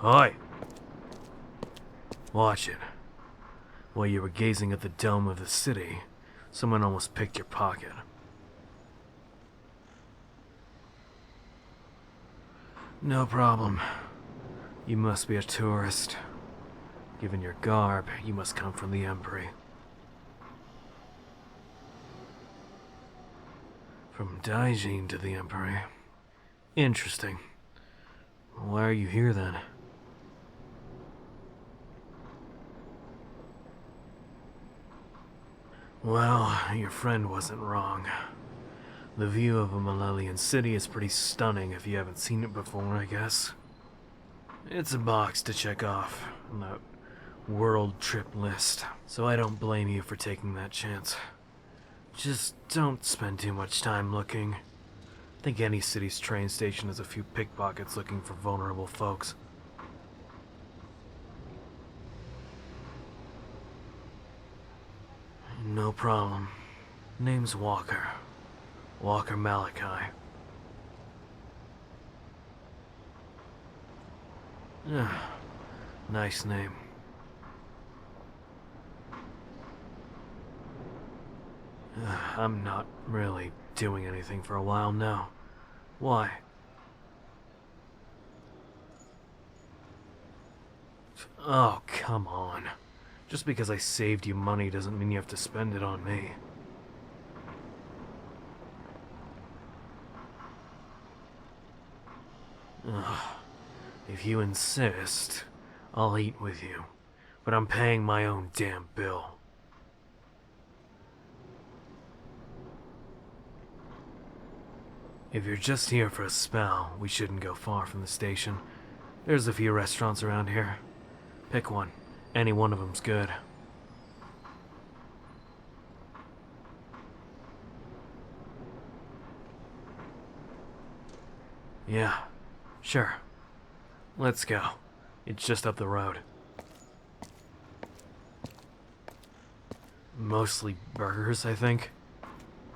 Oi! Watch it. While you were gazing at the dome of the city, someone almost picked your pocket. No problem. You must be a tourist. Given your garb, you must come from the Empery. From Daijin to the Empery. Interesting. Why are you here then? Well, your friend wasn't wrong. The view of a Mallellean city is pretty stunning if you haven't seen it before, I guess. It's a box to check off on that world trip list, so I don't blame you for taking that chance. Just don't spend too much time looking. I think any city's train station has a few pickpockets looking for vulnerable folks. No problem. Name's Walker. Walker Malika. Nice name. I'm not really doing anything for a while now. Why? Oh, come on. Just because I saved you money doesn't mean you have to spend it on me. If you insist, I'll eat with you. But I'm paying my own damn bill. If you're just here for a spell, we shouldn't go far from the station. There's a few restaurants around here. Pick one. Any one of them's good. Yeah, sure. Let's go. It's just up the road. Mostly burgers, I think.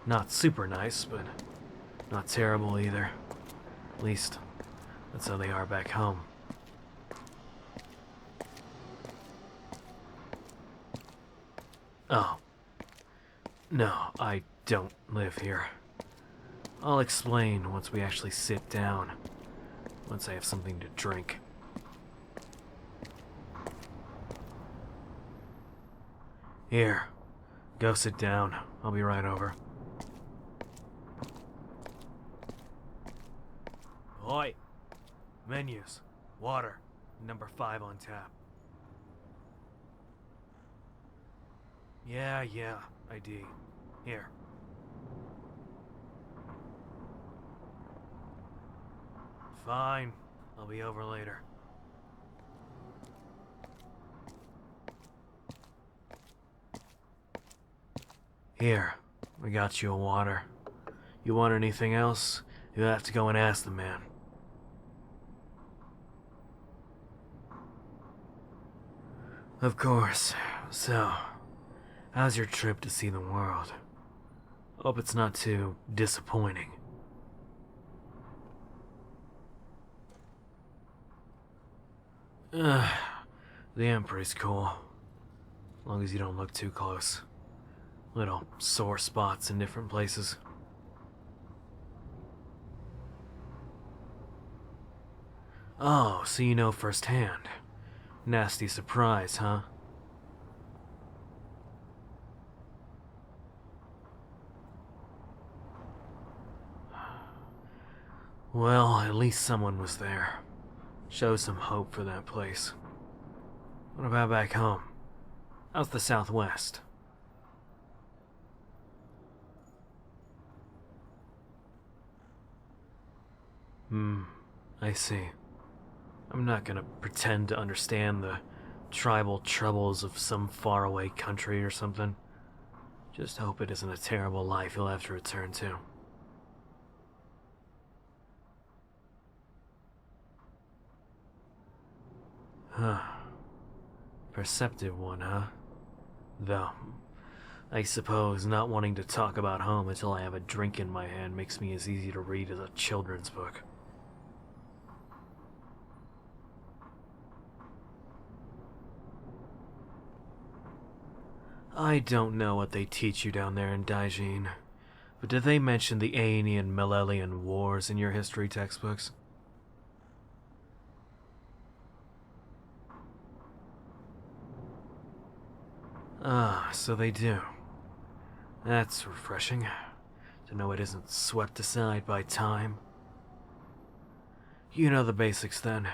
Not super nice, but not terrible either. At least, that's how they are back home. Oh. No, I don't live here. I'll explain once we actually sit down. Once I have something to drink. Here. Go sit down. I'll be right over. Oi! Menus. Water. Number 5 on tap. Yeah, ID. Here. Fine. I'll be over later. Here. I got you a water. You want anything else? You'll have to go and ask the man. Of course. So, how's your trip to see the world? Hope it's not too disappointing. The Empery's cool. As long as you don't look too close. Little sore spots in different places. Oh, so you know firsthand. Nasty surprise, huh? Well, at least someone was there. Show some hope for that place. What about back home? How's the Southwest? I see. I'm not gonna pretend to understand the tribal troubles of some faraway country or something. Just hope it isn't a terrible life you'll have to return to. Huh. Perceptive one, huh? Though, I suppose not wanting to talk about home until I have a drink in my hand makes me as easy to read as a children's book. I don't know what they teach you down there in Daijin, but did they mention the Aenian Mallellean wars in your history textbooks? Ah, so they do. That's refreshing, to know it isn't swept aside by time. You know the basics then.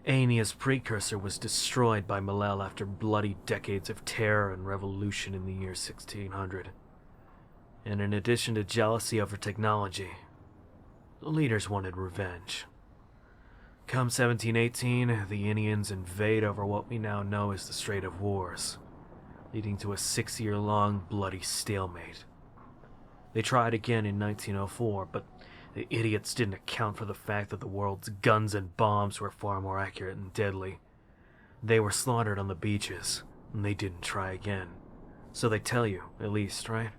Aenia's precursor was destroyed by Mallell after bloody decades of terror and revolution in the year 1600. And in addition to jealousy over technology, the leaders wanted revenge. Come 1718, the Aenians invade over what we now know as the Strait of Wars, leading to a 6-year-long bloody stalemate. They tried again in 1904, but the idiots didn't account for the fact that the world's guns and bombs were far more accurate and deadly. They were slaughtered on the beaches, and they didn't try again. So they tell you, at least, right?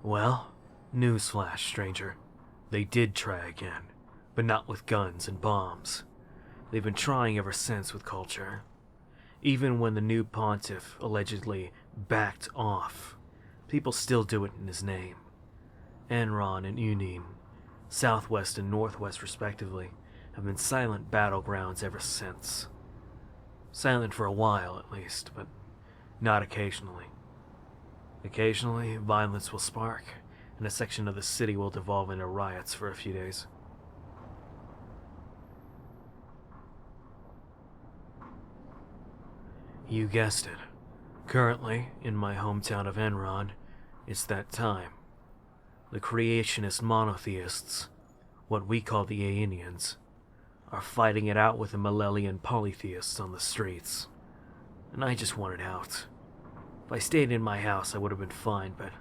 Well, newsflash, stranger. They did try again, but not with guns and bombs. They've been trying ever since with culture. Even when the new pontiff allegedly backed off, people still do it in his name. Enron and Unin, southwest and northwest respectively, have been silent battlegrounds ever since. Silent for a while, at least, but not occasionally. Occasionally, violence will spark, and a section of the city will devolve into riots for a few days. You guessed it. Currently, in my hometown of Enron, it's that time. The creationist monotheists, what we call the Aenians, are fighting it out with the Mallellean polytheists on the streets. And I just wanted out. If I stayed in my house, I would have been fine, but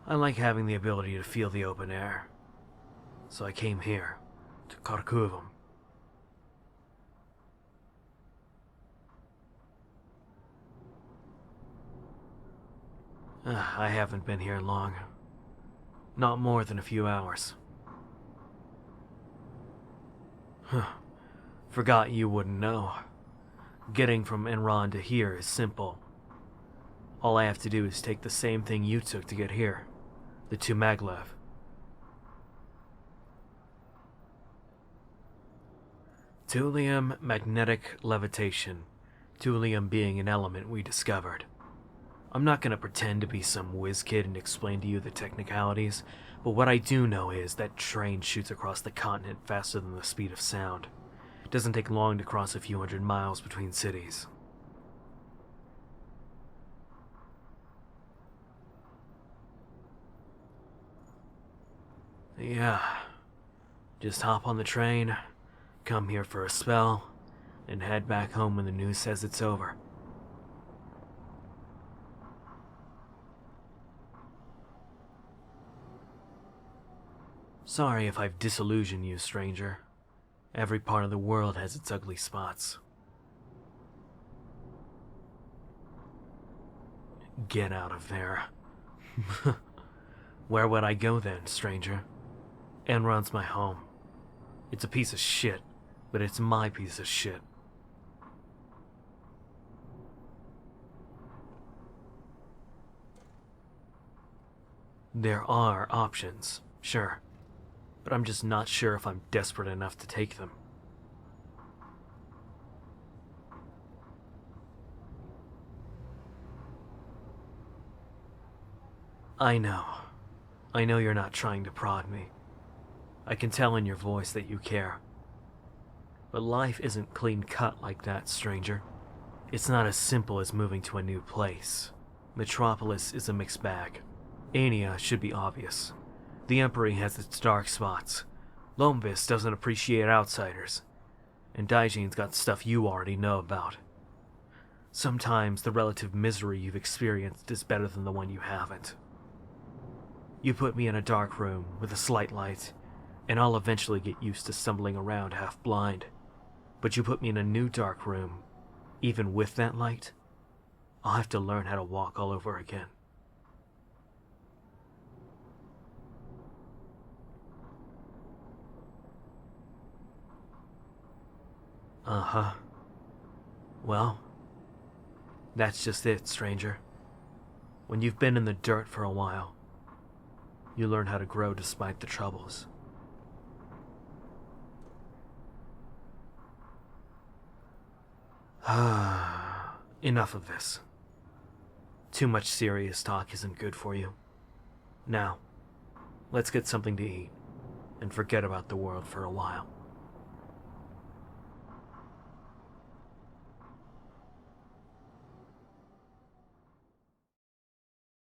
I like having the ability to feel the open air. So I came here, to Kharkovam. I haven't been here long. Not more than a few hours. Forgot you wouldn't know. Getting from Enron to here is simple. All I have to do is take the same thing you took to get here. The 2 maglev. Thulium magnetic levitation. Thulium being an element we discovered. I'm not going to pretend to be some whiz kid and explain to you the technicalities, but what I do know is that train shoots across the continent faster than the speed of sound. It doesn't take long to cross a few hundred miles between cities. Yeah, just hop on the train, come here for a spell, and head back home when the news says it's over. Sorry if I've disillusioned you, stranger. Every part of the world has its ugly spots. Get out of there. Where would I go then, stranger? Enron's my home. It's a piece of shit, but it's my piece of shit. There are options, sure. But I'm just not sure if I'm desperate enough to take them. I know. I know you're not trying to prod me. I can tell in your voice that you care. But life isn't clean-cut like that, stranger. It's not as simple as moving to a new place. Metropolis is a mixed bag. Aenia should be obvious. The Empery has its dark spots. Lombis doesn't appreciate outsiders. And Daijin's got stuff you already know about. Sometimes the relative misery you've experienced is better than the one you haven't. You put me in a dark room with a slight light, and I'll eventually get used to stumbling around half blind. But you put me in a new dark room, even with that light, I'll have to learn how to walk all over again. Uh-huh. Well, that's just it, stranger. When you've been in the dirt for a while, you learn how to grow despite the troubles. Enough of this. Too much serious talk isn't good for you. Now, let's get something to eat, and forget about the world for a while.